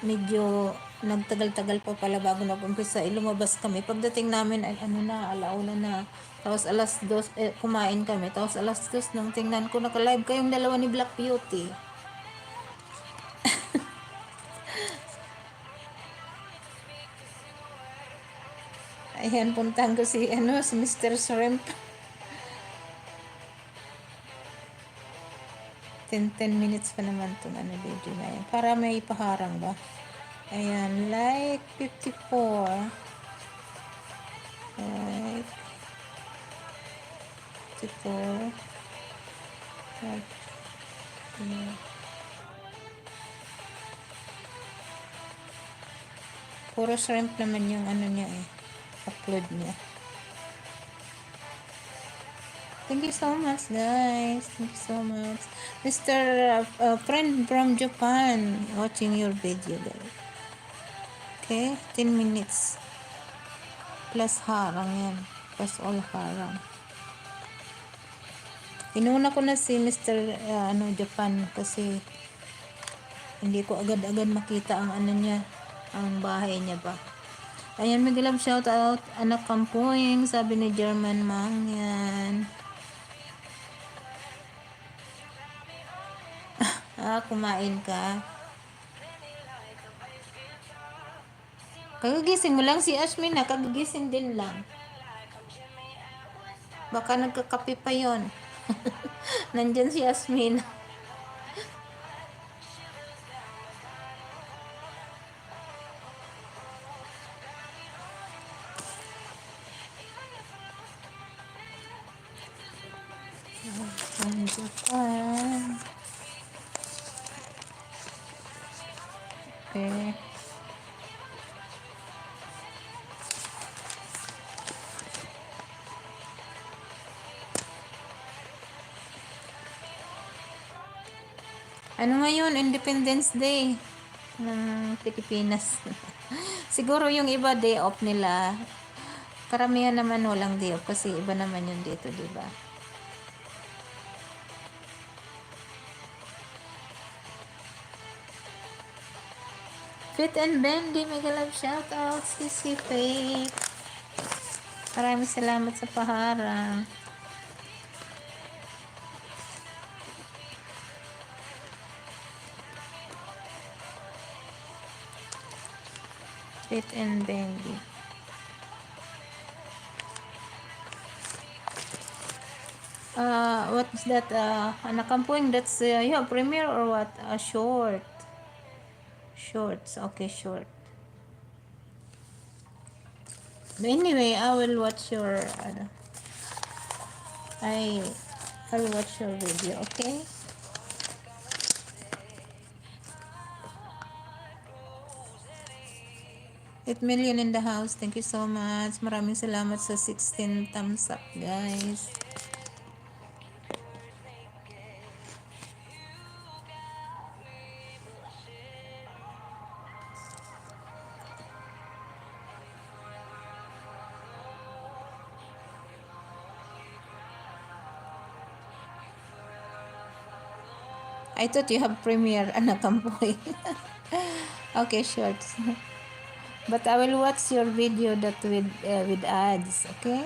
medyo nagtagal-tagal pa pala bago nag-umpisa. Lumabas kami. Pagdating namin, ay ano na, alauna na. Tapos alas 2, kumain kami. Tapos alas 2 nang tingnan ko, naka-live kayong dalawa ni Black Beauty. Ayan, puntahan ko si, si Mr. Shrimp. 10 minutes pa naman itong video na yan. Para may paharang ba? Ayan, like 54. Like 54. Like, puro shrimp naman yung niya upload niya. Thank you so much, guys. Thank you so much. Mr. Friend from Japan watching your video, guys. Okay, 10 minutes. Plus harang yan. Plus all harang. Inuna ko na si Mr. Japan kasi hindi ko agad-agad makita ang niya, ang bahay niya ba. Ayan, mag-love shout out anak kampuing, sabi ni German Mang yan. Kumain ka. Kagigising mo lang si Ashmin na, kagigising din lang. Baka nagkakape pa yon. Nandyan si Ashmin. Okay. Ano ngayon? Independence Day ng Pilipinas. Siguro yung iba day off nila. Karamihan naman walang day off kasi iba naman yung dito, diba? Fit and Bendy, mega love shout out. Sisi Faith. Maraming salamat sa paharang. Fit and Bendy. What's that? Nakampuing, that's premiere or what? Short. Shorts. Okay, short. But anyway, I will watch your I will watch your video, okay? $8 million in the house. Thank you so much. Maraming salamat sa 16 thumbs up, guys. I thought you have premiere, anak kampoy. Okay, shorts. But I will watch your video that with ads, okay?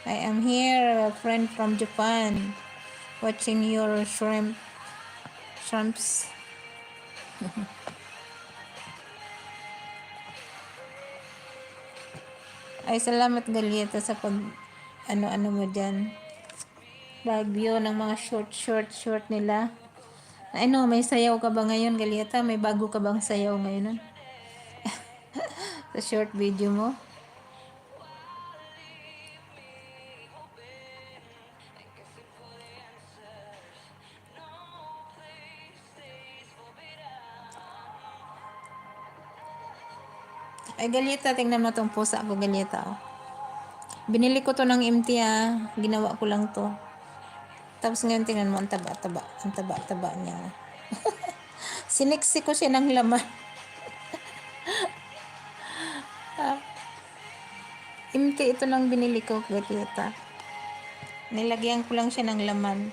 I am here, a friend from Japan, watching your shrimps. Ay, salamat Galieta sa pag ano mo dyan. Bagyo ng mga short nila. Ano, may sayaw ka ba ngayon, Galieta? May bago ka bang sayaw ngayon? Sa short video mo? Ay, Galieta, tingnan mo tong pusa ko, Galieta. Oh. Binili ko to ng MT, ginawa ko lang to. Tapos ngayon tingnan mo, ang taba niya. Siniksi ko siya ng laman. MT ito nang binili ko, Galieta. Nilagyan ko lang siya ng laman.